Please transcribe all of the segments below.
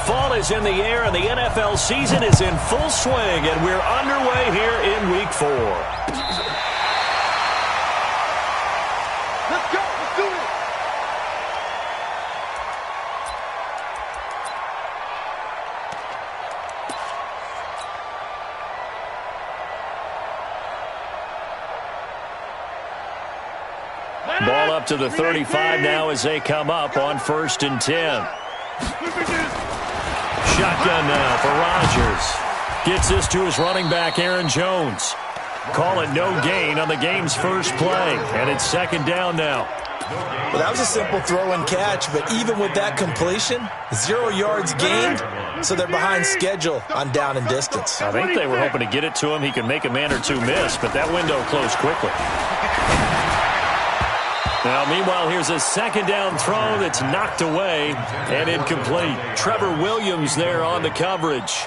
fall is in the air, and the NFL season is in full swing, and we're underway here in Week 4. Let's go. Let's do it. Ball up to the 35 now as they come up on 1st and 10. Shotgun now for Rodgers. Gets this to his running back, Aaron Jones. Call it no gain on the game's first play, and it's 2nd down now. Well, that was a simple throw and catch, but even with that completion, 0 yards gained, so they're behind schedule on down and distance. I think they were hoping to get it to him. He could make a man or two miss, but that window closed quickly. Now, meanwhile, here's a 2nd down throw that's knocked away and incomplete. Trevor Williams there on the coverage.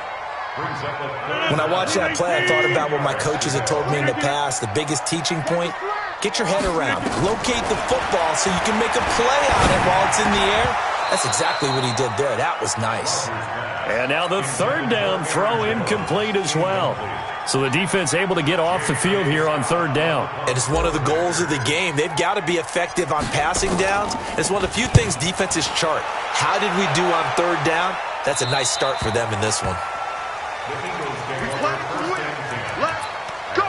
When I watched that play, I thought about what my coaches had told me in the past. The biggest teaching point, get your head around. Locate the football so you can make a play on it while it's in the air. That's exactly what he did there. That was nice. And now the 3rd down throw incomplete as well. So the defense able to get off the field here on 3rd down. It is one of the goals of the game. They've got to be effective on passing downs. It's one of the few things defenses chart. How did we do on 3rd down? That's a nice start for them in this one. Let's go.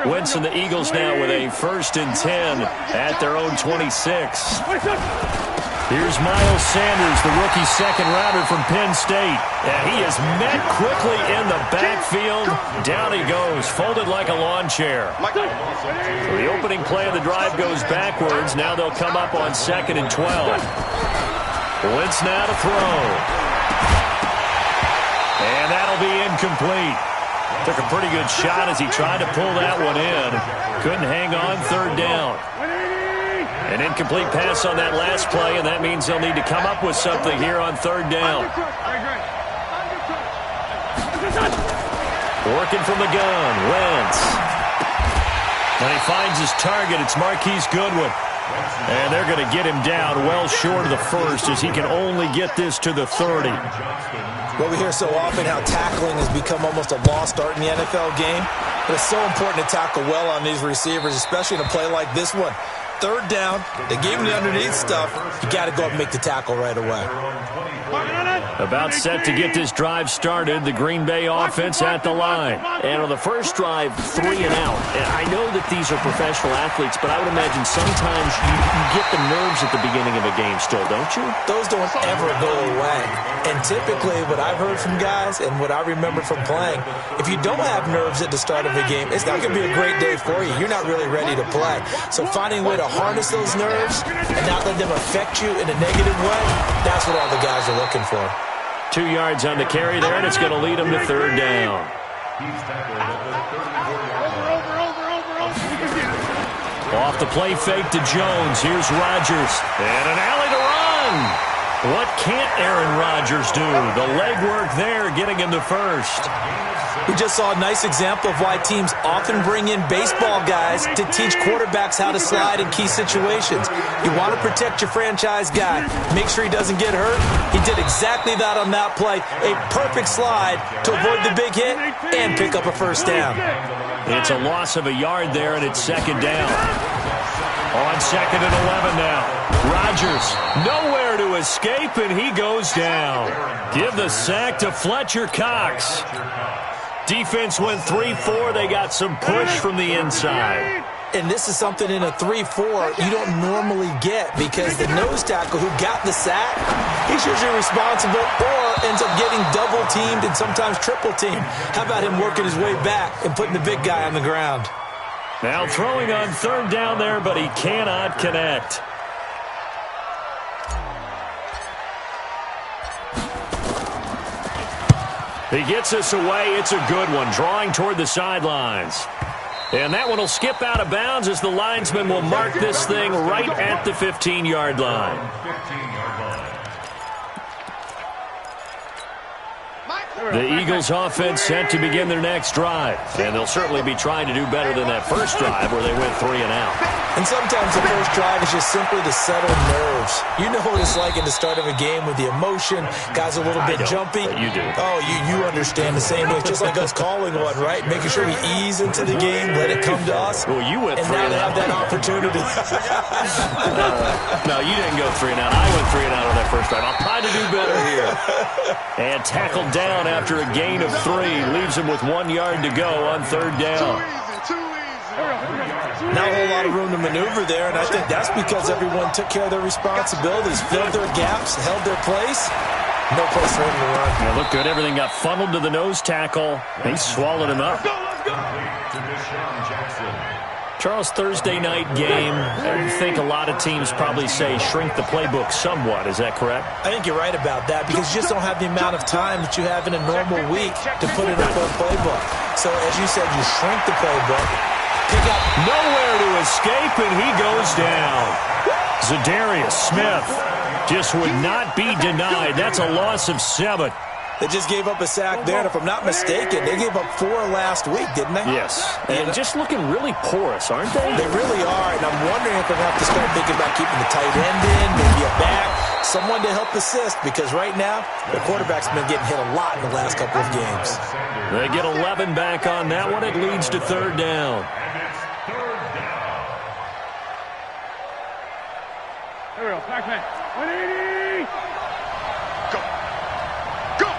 Wentz and the Eagles now with a 1st and 10 at their own 26. Here's Miles Sanders, the rookie 2nd-rounder from Penn State. And he is met quickly in the backfield. Down he goes, folded like a lawn chair. So the opening play of the drive goes backwards. Now they'll come up on 2nd and 12. Wentz now to throw. And that'll be incomplete. Took a pretty good shot as he tried to pull that one in. Couldn't hang on 3rd down. An incomplete pass on that last play, and that means they'll need to come up with something here on 3rd down. Working from the gun, Wentz. When he finds his target, it's Marquise Goodwin. And they're going to get him down well short of the 1st as he can only get this to the 30. Well, we hear so often how tackling has become almost a lost art in the NFL game. But it's so important to tackle well on these receivers, especially in a play like this one. 3rd down, they gave him the underneath stuff. You got to go up and make the tackle right away. About set to get this drive started, the Green Bay offense at the line. And on the first drive, 3 and out. And I know that these are professional athletes, but I would imagine sometimes you get the nerves at the beginning of a game still, don't you? Those don't ever go away. And typically what I've heard from guys and what I remember from playing, if you don't have nerves at the start of a game, it's not going to be a great day for you. You're not really ready to play. So finding a way to harness those nerves and not let them affect you in a negative way, that's what all the guys are looking for. 2 yards on the carry there, and it's going to lead them to 3rd down. Off the play fake to Jones. Here's Rodgers. And an alley to run. What can't Aaron Rodgers do? The legwork there getting him the 1st. We just saw a nice example of why teams often bring in baseball guys to teach quarterbacks how to slide in key situations. You want to protect your franchise guy. Make sure he doesn't get hurt. He did exactly that on that play. A perfect slide to avoid the big hit and pick up a 1st down. It's a loss of a yard there, and it's 2nd down. On 2nd and 11 now. Rodgers nowhere to escape, and he goes down. Give the sack to Fletcher Cox. Defense went 3-4. They got some push from the inside. And this is something in a 3-4 you don't normally get because the nose tackle who got the sack, he's usually responsible or ends up getting double-teamed and sometimes triple-teamed. How about him working his way back and putting the big guy on the ground? Now throwing on 3rd down there, but he cannot connect. He gets us away. It's a good one, drawing toward the sidelines. And that one will skip out of bounds as the linesman will mark this thing right at the 15-yard line. The Eagles offense set to begin their next drive. And they'll certainly be trying to do better than that first drive where they went 3 and out. And sometimes the first drive is just simply to settle nerves. You know what it's like at the start of a game with the emotion. Guys are a little bit jumpy. You do. Oh, you understand the same way. It's just like us calling one, right? Making sure we ease into the game, let it come to us. Well, you went 3 and out. And now they have that opportunity. No, you didn't go 3 and out. I went 3 and out on that first drive. I'll try to do better here. And tackled down after a gain of 3. Leaves him with 1 yard to go on 3rd down. Not a whole lot of room to maneuver there, and I think that's because everyone took care of their responsibilities, filled their gaps, held their place. No place for him to run. Yeah, looked good. Everything got funneled to the nose tackle. He swallowed him up. Charles, Thursday night game. I think a lot of teams probably say shrink the playbook somewhat. Is that correct? I think you're right about that because you just don't have the amount of time that you have in a normal week to put in a full playbook. So, as you said, you shrink the playbook. Pick up. Nowhere to escape, and he goes down. Zadarius Smith just would not be denied. That's a loss of 7. They just gave up a sack there, and if I'm not mistaken, they gave up 4 last week, didn't they? Yes. And just looking really porous, aren't they? They really are, and I'm wondering if they're going to have to start thinking about keeping the tight end in, maybe a back, someone to help assist, because right now, the quarterback's been getting hit a lot in the last couple of games. They get 11 back on that one. It leads to 3rd down. Here we go. Back man. 180. Go. Go.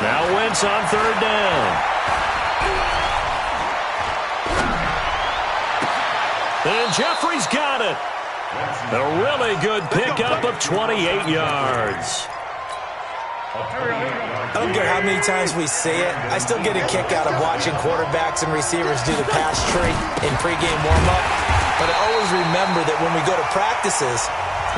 Now Wentz on 3rd down. And Jeffrey's got it. A really good pickup of 28 yards. I don't care how many times we see it. I still get a kick out of watching quarterbacks and receivers do the pass tree in pregame warm-up. But I always remember that when we go to practices,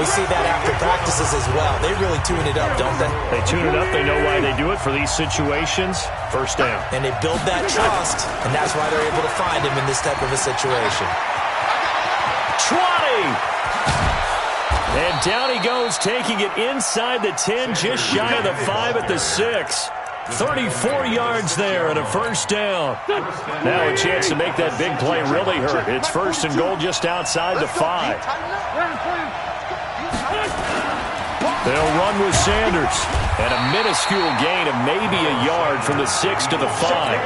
we see that after practices as well. They really tune it up, don't they? They tune it up. They know why they do it for these situations. 1st down. And they build that trust, and that's why they're able to find him in this type of a situation. 20! And down he goes, taking it inside the 10, just shy of the 5 at the 6. 34 yards there and a 1st down. Now a chance to make that big play really hurt. It's 1st and goal just outside the 5. They'll run with Sanders. And a minuscule gain of maybe a yard from the 6 to the 5.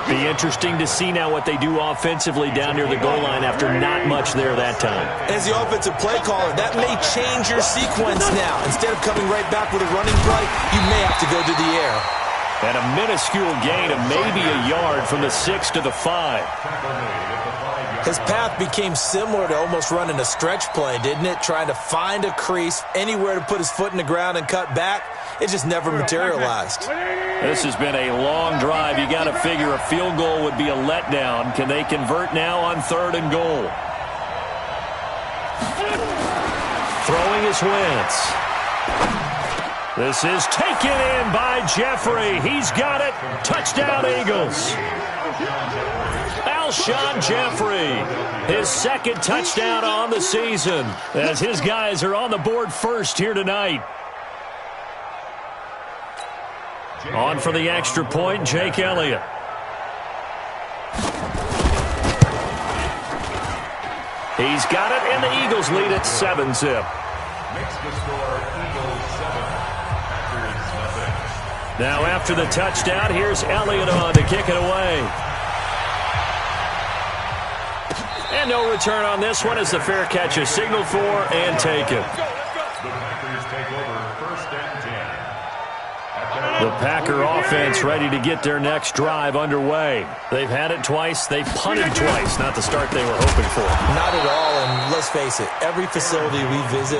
Be interesting to see now what they do offensively down near the goal line after not much there that time. As the offensive play caller, that may change your sequence now. Instead of coming right back with a running play, you may have to go to the air. And a minuscule gain of maybe a yard from the 6 to the 5. His path became similar to almost running a stretch play, didn't it? Trying to find a crease, anywhere to put his foot in the ground and cut back. It just never materialized. This has been a long drive. You got to figure a field goal would be a letdown. Can they convert now on 3rd and goal? Throwing is Wentz. This is taken in by Jeffrey. He's got it. Touchdown, Eagles. Alshon Jeffrey, his 2nd touchdown on the season, as his guys are on the board first here tonight. On for the extra point, Jake Elliott. He's got it, and the Eagles lead at 7-zip. Now after the touchdown, here's Elliott on to kick it away. And no return on this one as the fair catch is signaled for and taken. The Packer offense ready to get their next drive underway. They've had it twice. They've punted twice. Not the start they were hoping for. Not at all, and let's face it, every facility we visit,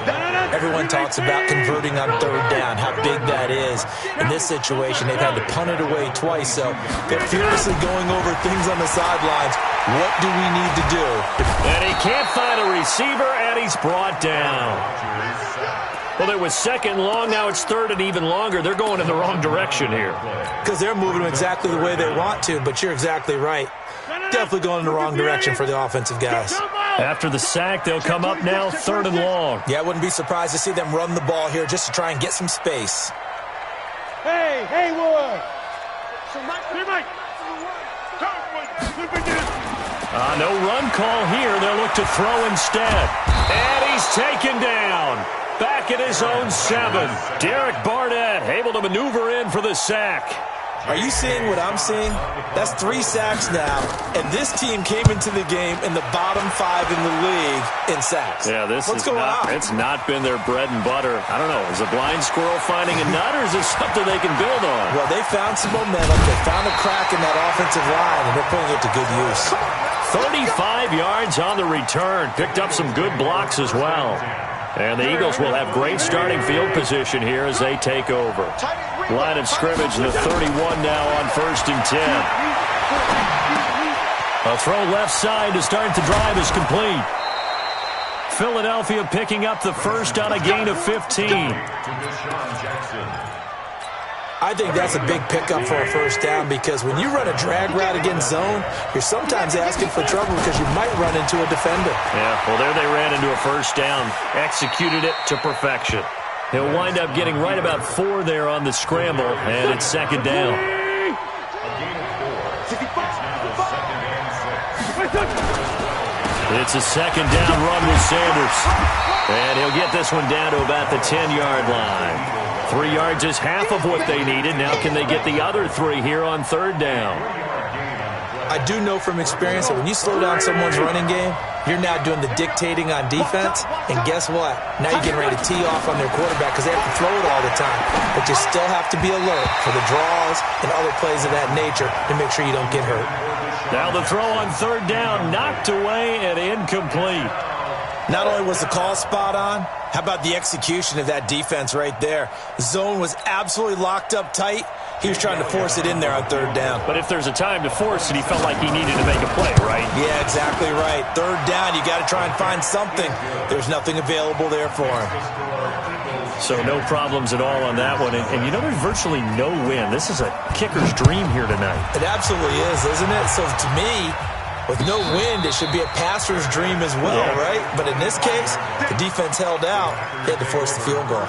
everyone talks about converting on 3rd down, how big that is. In this situation, they've had to punt it away twice, so they're furiously going over things on the sidelines. What do we need to do? And he can't find a receiver, and he's brought down. Well, it was 2nd long. Now it's 3rd and even longer. They're going in the wrong direction here. Because they're moving exactly the way they want to, but you're exactly right. Definitely going in the wrong direction for the offensive guys. After the sack, they'll come up now 3rd and long. Yeah, I wouldn't be surprised to see them run the ball here just to try and get some space. Hey, Haywood! No run call here. They'll look to throw instead. And he's taken down. Back at his own 7. Derek Barnett able to maneuver in for the sack. Are you seeing what I'm seeing? That's 3 sacks now, and this team came into the game in the bottom 5 in the league in sacks. Yeah, What's going on? It's not been their bread and butter. I don't know. Is a blind squirrel finding a nut, or is it something they can build on? Well, they found some momentum. They found a crack in that offensive line, and they're putting it to good use. 35 yards on the return. Picked up some good blocks as well. And the Eagles will have great starting field position here as they take over. Line of scrimmage, the 31 now on 1st and 10. A throw left side to start the drive is complete. Philadelphia picking up the first on a gain of 15. I think that's a big pickup for a first down because when you run a drag route against zone, you're sometimes asking for trouble because you might run into a defender. Yeah, well, there they ran into a first down. Executed it to perfection. He'll wind up getting right about 4 there on the scramble, and it's 2nd down. It's a 2nd down run with Sanders. And he'll get this one down to about the 10-yard line. 3 yards is half of what they needed. Now can they get the other 3 here on 3rd down? I do know from experience that when you slow down someone's running game, you're now doing the dictating on defense. And guess what? Now you're getting ready to tee off on their quarterback because they have to throw it all the time. But you still have to be alert for the draws and other plays of that nature to make sure you don't get hurt. Now the throw on 3rd down, knocked away and incomplete. Not only was the call spot on, how about the execution of that defense right there? Zone was absolutely locked up tight. He was trying to force it in there on 3rd down. But if there's a time to force it, he felt like he needed to make a play, right? Yeah, exactly right. 3rd down, you got to try and find something. There's nothing available there for him. So no problems at all on that one. And you know, there's virtually no win. This is a kicker's dream here tonight. It absolutely is, isn't it? So to me, with no wind, it should be a passer's dream as well, right? But in this case, the defense held out. They had to force the field goal.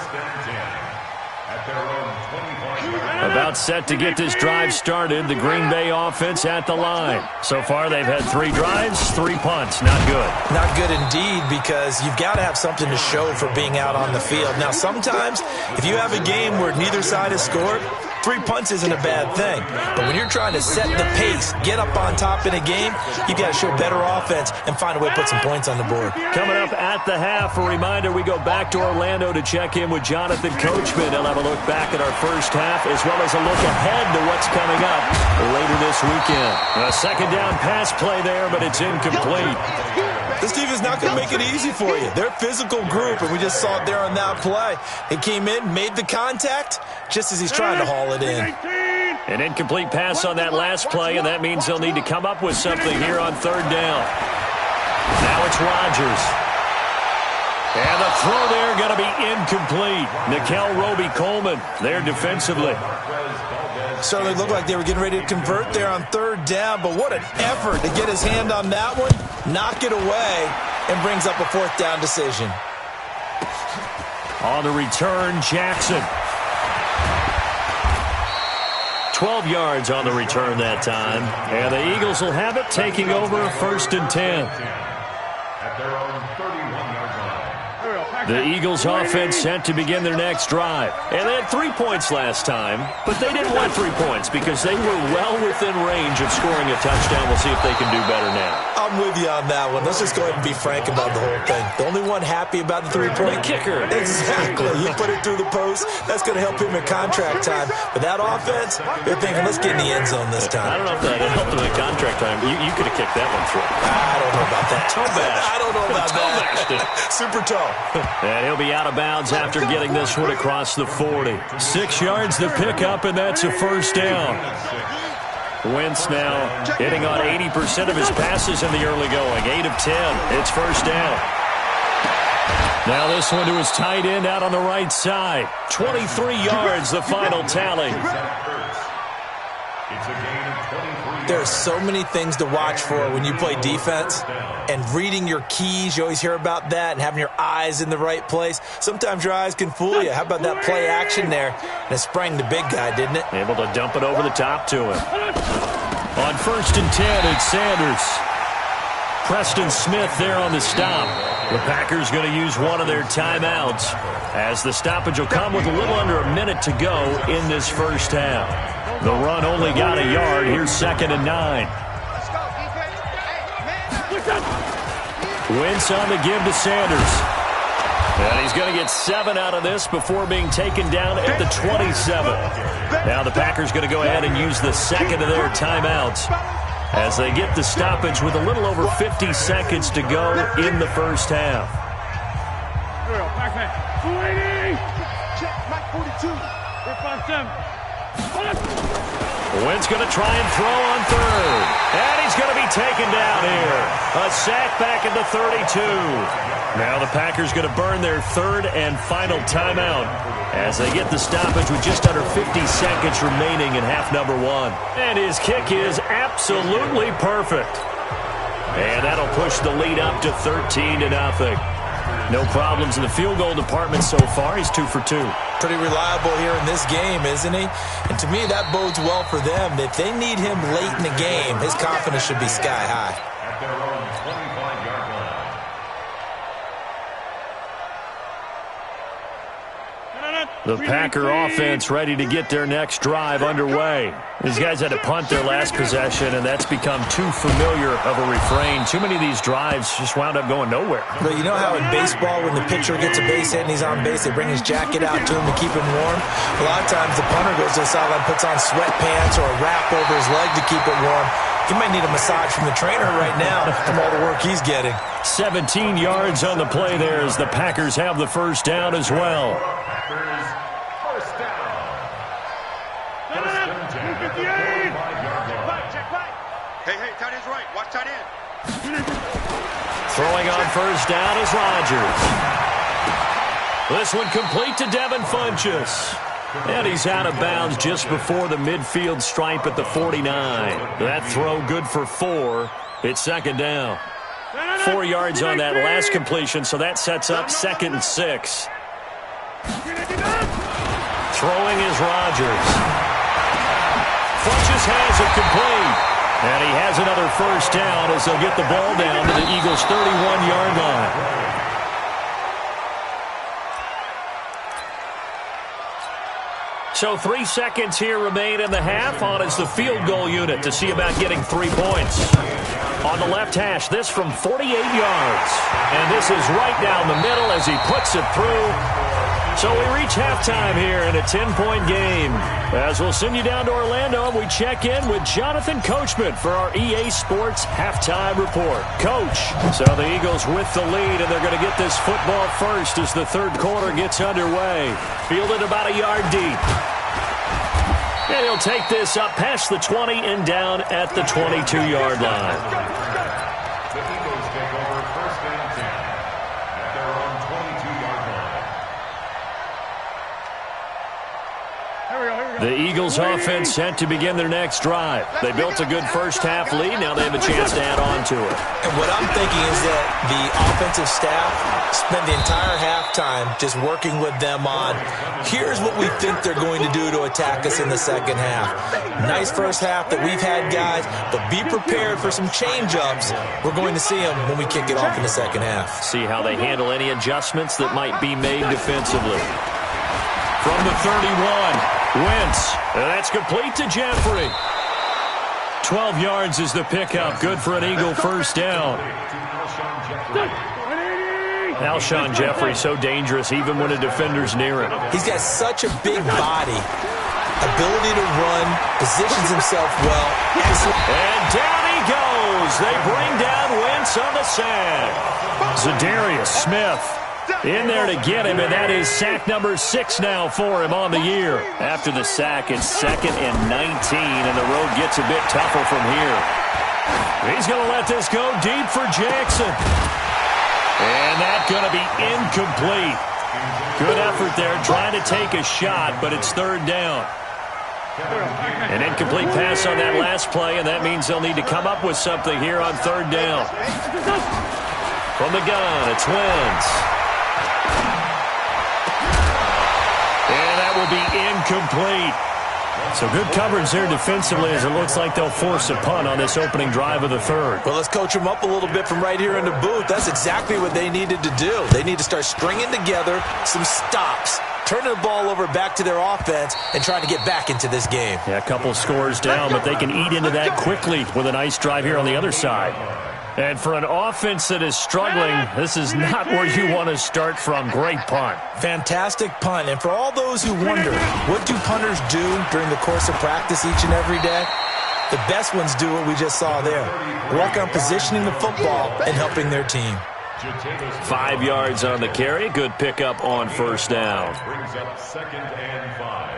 About set to get this drive started, the Green Bay offense at the line. So far, they've had 3 drives, 3 punts. Not good. Not good indeed, because you've got to have something to show for being out on the field. Now, sometimes, if you have a game where neither side has scored, 3 punts isn't a bad thing. But when you're trying to set the pace, get up on top in a game, you've got to show better offense and find a way to put some points on the board. Coming up at the half, a reminder, we go back to Orlando to check in with Jonathan Coachman. He'll have a look back at our first half as well as a look ahead to what's coming up later this weekend. A 2nd down pass play there, but it's incomplete. This defense is not going to make it easy for you. They're a physical group, and we just saw it there on that play. It came in, made the contact, just as he's trying to haul it in. An incomplete pass on that last play, and that means they'll need to come up with something here on 3rd down. Now it's Rodgers. And the throw there going to be incomplete. Nickel Roby-Coleman there defensively. Certainly looked like they were getting ready to convert there on 3rd down, but what an effort to get his hand on that one, knock it away, and brings up a 4th down decision. On the return, Jackson. 12 yards on the return that time. And the Eagles will have it, taking over 1st and 10. At their own 31-yard line. The Eagles offense set to begin their next drive. And they had 3 points last time, but they didn't want 3 points because they were well within range of scoring a touchdown. We'll see if they can do better now. I'm with you on that one. Let's just go ahead and be frank about the whole thing. The only one happy about the 3-point kicker. Exactly. You put it through the post. That's going to help him in contract time. But that offense, they're thinking, let's get in the end zone this time. I don't know if that helped him in contract time. You could have kicked that one through. I don't know about that. Toe bash. I don't know about that. Super toe. And he'll be out of bounds after getting this one across the 40. 6 yards to pick up, and that's a 1st down. Wentz now hitting on 80% of his passes in the early going. 8 of 10. It's 1st down. Now this one to his tight end out on the right side. 23 yards, the final tally. It's a gain of 23. There are so many things to watch for when you play defense, and reading your keys, you always hear about that, and having your eyes in the right place. Sometimes your eyes can fool you. How about that play action there? And it sprang the big guy, didn't it? Able to dump it over the top to him. On 1st and 10, it's Sanders. Preston Smith there on the stop. The Packers going to use one of their timeouts, as the stoppage will come with a little under a minute to go in this first half. The run only got a yard. Here's 2nd and 9. Wentz on the give to Sanders. And he's going to get 7 out of this before being taken down at the 27. Now the Packers going to go ahead and use the second of their timeouts as they get the stoppage with a little over 50 seconds to go in the first half. Wentz going to try and throw on 3rd. And he's going to be taken down here. A sack back at the 32. Now the Packers going to burn their 3rd and final timeout as they get the stoppage with just under 50 seconds remaining in half number 1. And his kick is absolutely perfect. And that'll push the lead up to 13-0. No problems in the field goal department so far. He's 2 for 2. Pretty reliable here in this game, isn't he? And to me, that bodes well for them. If they need him late in the game, his confidence should be sky high. At their own 25-yard line. The Packer offense ready to get their next drive underway. These guys had to punt their last possession, and that's become too familiar of a refrain. Too many of these drives just wound up going nowhere. But you know how in baseball, when the pitcher gets a base hit and he's on base, they bring his jacket out to him to keep him warm? A lot of times the punter goes to the sideline, puts on sweatpants or a wrap over his leg to keep it warm. He might need a massage from the trainer right now from all the work he's getting. 17 yards on the play there as the Packers have the first down as well. Packers, first down. First and 10 at the 45-yard line. Hey, tight end's right. Watch tight end. Throwing on first down is Rodgers. This one complete to Devin Funchess. And he's out of bounds just before the midfield stripe at the 49. That throw good for 4. It's 2nd down. 4 yards on that last completion, so that sets up 2nd and 6. Throwing is Rodgers. Funchess has it complete. And he has another first down as they'll get the ball down to the Eagles' 31-yard line. So 3 seconds here remain in the half. On is the field goal unit to see about getting 3 points. On the left hash, this from 48 yards. And this is right down the middle as he puts it through. So we reach halftime here in a 10-point game. As we'll send you down to Orlando, and we check in with Jonathan Coachman for our EA Sports Halftime Report. Coach, so the Eagles with the lead, and they're going to get this football first as the third quarter gets underway. Fielded about a yard deep. And he'll take this up past the 20 and down at the 22-yard line. The Eagles take over first and 10 at their own 22-yard line. The Eagles offense set to begin their next drive. They built a good first half lead. Now they have a chance to add on to it. And what I'm thinking is that the offensive staff spent the entire halftime just working with them on, here's what we think they're going to do to attack us in the second half. Nice first half that we've had, guys, but be prepared for some change-ups. We're going to see them when we kick it off in the second half. See how they handle any adjustments that might be made defensively. From the 31. Wentz, that's complete to Jeffrey. 12 yards is the pickup. Good for an Eagle first down. Alshon Jeffrey so dangerous even when a defender's near him. He's got such a big body, ability to run, positions himself well. And down he goes. They bring down Wentz on the sack. Zadarius Smith in there to get him, and that is sack number 6 now for him on the year. After the sack, it's 2nd and 19, and the road gets a bit tougher from here. He's going to let this go deep for Jackson. And that's going to be incomplete. Good effort there trying to take a shot, but it's 3rd down. An incomplete pass on that last play, and that means they'll need to come up with something here on third down. From the gun, it's Wentz. And that will be incomplete. So good coverage there defensively as it looks like they'll force a punt on this opening drive of the third. Well, let's coach them up a little bit from right here in the booth. That's exactly what they needed to do. They need to start stringing together some stops, turning the ball over back to their offense, and trying to get back into this game. Yeah, a couple scores down, but they can eat into that quickly with a nice drive here on the other side. And for an offense that is struggling, this is not where you want to start from. Great punt. Fantastic punt. And for all those who wonder, what do punters do during the course of practice each and every day? The best ones do what we just saw there. Work on positioning the football and helping their team. 5 yards on the carry. Good pickup on first down. Brings up 2nd and 5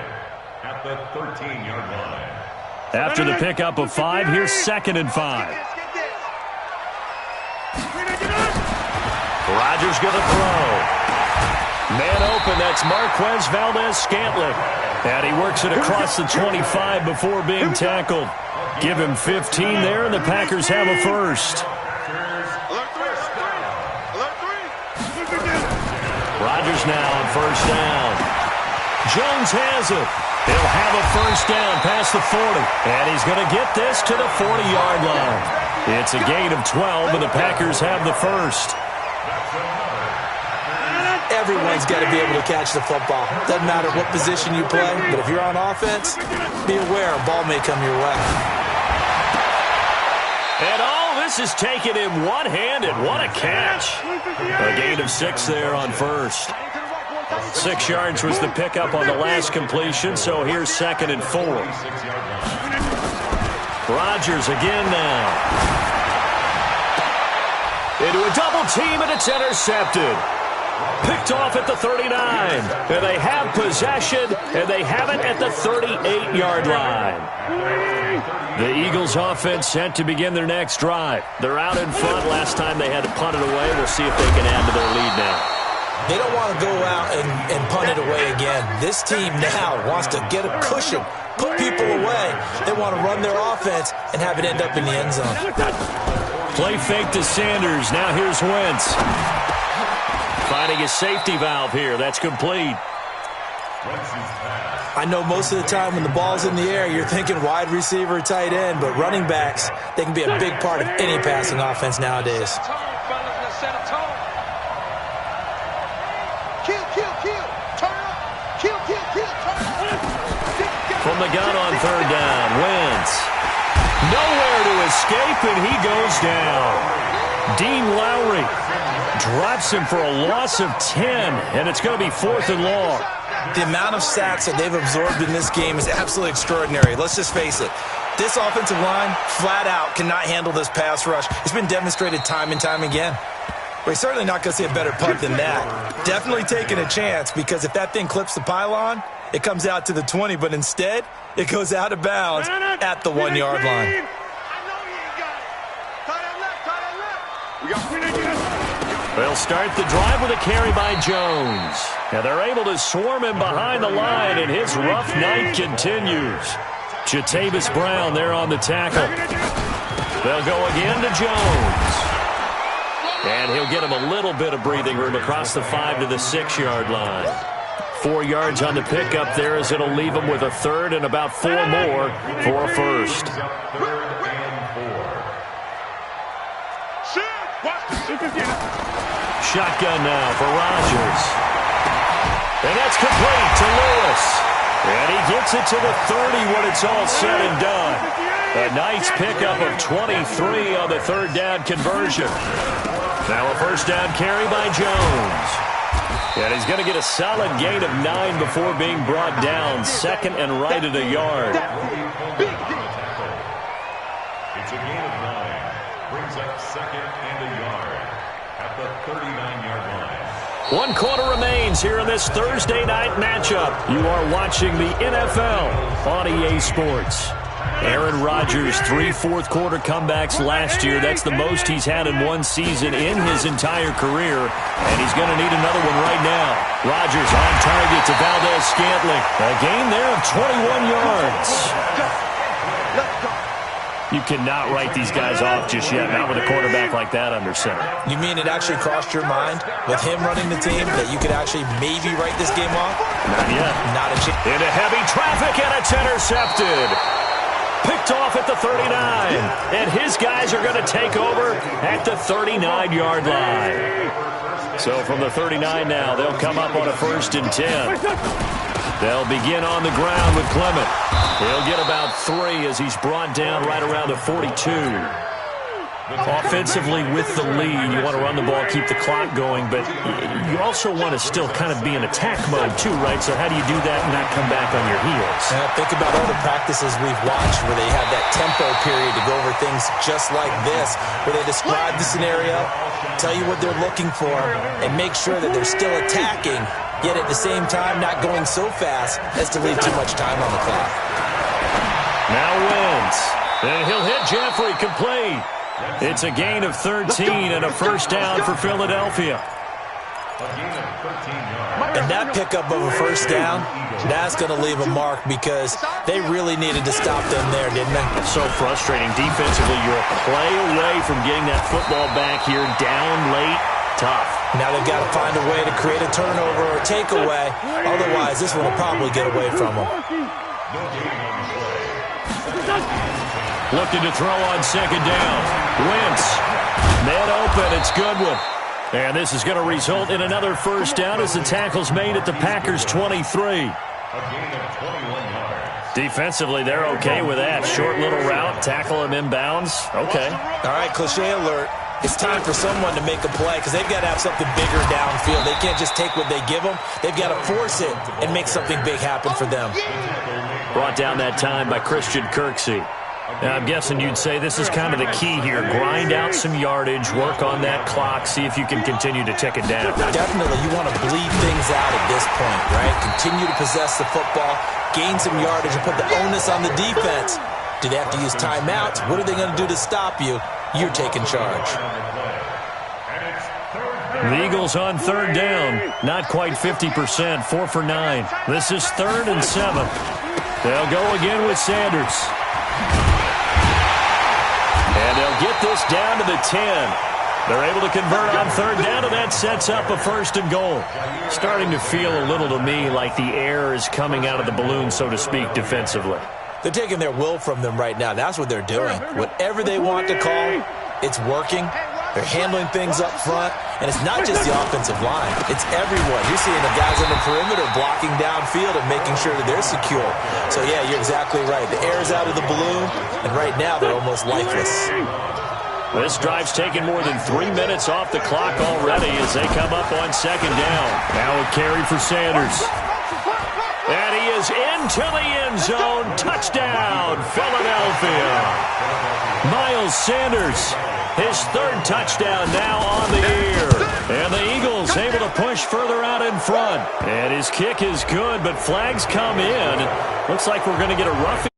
at the 13-yard line. After the pickup of 5, here's 2nd and 5. Rodgers going to throw. Man open, that's Marquez Valdez-Scantling. And he works it across the 25 before being tackled. Give him 15 there, and the Packers have a first. Rodgers now on first down. Jones has it. He'll have a first down past the 40. And he's going to get this to the 40-yard line. It's a gain of 12, and the Packers have the first. Everyone's got to be able to catch the football. Doesn't matter what position you play, but if you're on offense, be aware a ball may come your way. And all this is taken in one-handed. What a catch. A gain of 6 there on first. 6 yards was the pickup on the last completion, so here's 2nd and 4. Rodgers again now. Into a double team, and it's intercepted. Picked off at the 39. And they have possession, and they have it at the 38-yard line. The Eagles offense set to begin their next drive. They're out in front. Last time they had to punt it away. We'll see if they can add to their lead now. They don't want to go out and punt it away again. This team now wants to get a cushion, put people away. They want to run their offense and have it end up in the end zone. Play fake to Sanders. Now here's Wentz. Finding a safety valve here. That's complete. I know most of the time when the ball's in the air, you're thinking wide receiver, tight end, but running backs, they can be a big part of any passing offense nowadays. From the gun on third down, Wentz. Nowhere to escape, and he goes down. Dean Lowry drops him for a loss of 10, and it's going to be 4th and long. The amount of sacks that they've absorbed in this game is absolutely extraordinary. Let's just face it. This offensive line, flat out, cannot handle this pass rush. It's been demonstrated time and time again. We're certainly not going to see a better punt than that. Definitely taking a chance, because if that thing clips the pylon, it comes out to the 20, but instead, it goes out of bounds at the 1-yard line. They'll start the drive with a carry by Jones. And they're able to swarm him behind the line, and his rough night continues. Jatavis Brown there on the tackle. They'll go again to Jones. And he'll get him a little bit of breathing room across the 5 to the 6-yard line. 4 yards on the pickup there, as it'll leave him with a third and about 4 more for a first. Shotgun now for Rodgers. And that's complete to Lewis. And he gets it to the 30 when it's all said and done. A nice pickup of 23 on the third down conversion. Now a first down carry by Jones. And he's going to get a solid gain of 9 before being brought down. 2nd and right at a yard. It's a gain of 9. Brings up 2nd and a yard at the 39-yard line. 1 quarter remains here in this Thursday night matchup. You are watching the NFL on EA Sports. Aaron Rodgers, 3 fourth-quarter comebacks last year. That's the most he's had in one season in his entire career, and he's going to need another one right now. Rodgers on target to Valdez-Scantling. A gain there of 21 yards. You cannot write these guys off just yet, not with a quarterback like that under center. You mean it actually crossed your mind with him running the team that you could actually maybe write this game off? Not yet. Not a chance. Into heavy traffic, and it's intercepted. Picked off at the 39. And his guys are going to take over at the 39-yard line. So from the 39 now, they'll come up on a 1st and 10. They'll begin on the ground with Clement. He'll get about 3 as he's brought down right around the 42. Offensively with the lead, you want to run the ball, keep the clock going, but you also want to still kind of be in attack mode too, right? So how do you do that and not come back on your heels? Think about all the practices we've watched where they have that tempo period to go over things just like this, where they describe the scenario, tell you what they're looking for, and make sure that they're still attacking, yet at the same time not going so fast as to leave too much time on the clock. Now Wentz, and he'll hit Jeffrey complete. It's a gain of 13 and a 1st down for Philadelphia. And that pickup of a 1st down, that's going to leave a mark because they really needed to stop them there, didn't they? So frustrating. Defensively, you're a play away from getting that football back here down late. Tough. Now they've got to find a way to create a turnover or takeaway. Otherwise, this one will probably get away from them. Looking to throw on 2nd down. Wentz. Man open. It's Goodwin. And this is going to result in another 1st down as the tackle's made at the Packers' 23. Defensively, they're okay with that. Short little route. Tackle him inbounds. Okay. All right, cliche alert. It's time for someone to make a play because they've got to have something bigger downfield. They can't just take what they give them. They've got to force it and make something big happen for them. Brought down that time by Christian Kirksey. Now, I'm guessing you'd say this is kind of the key here. Grind out some yardage, work on that clock, see if you can continue to tick it down. Definitely, you want to bleed things out at this point, right? Continue to possess the football, gain some yardage, and put the onus on the defense. Do they have to use timeouts? What are they going to do to stop you? You're taking charge. The Eagles on 3rd down. Not quite 50%, 4 for 9. This is 3rd and 7. They'll go again with Sanders. And they'll get this down to the 10. They're able to convert on 3rd down, and that sets up a 1st and goal. Starting to feel a little to me like the air is coming out of the balloon, so to speak, defensively. They're taking their will from them right now. That's what they're doing. Whatever they want to call, it's working. They're handling things up front, and it's not just the offensive line. It's everyone. You're seeing the guys on the perimeter blocking downfield and making sure that they're secure. So, yeah, you're exactly right. The air's out of the balloon, and right now they're almost lifeless. This drive's taken more than 3 minutes off the clock already as they come up on 2nd down. Now a carry for Sanders. And he is into the end zone. Touchdown, Philadelphia. Miles Sanders. His 3rd touchdown now on the year. And the Eagles able to push further out in front. And his kick is good, but flags come in. Looks like we're going to get a roughing.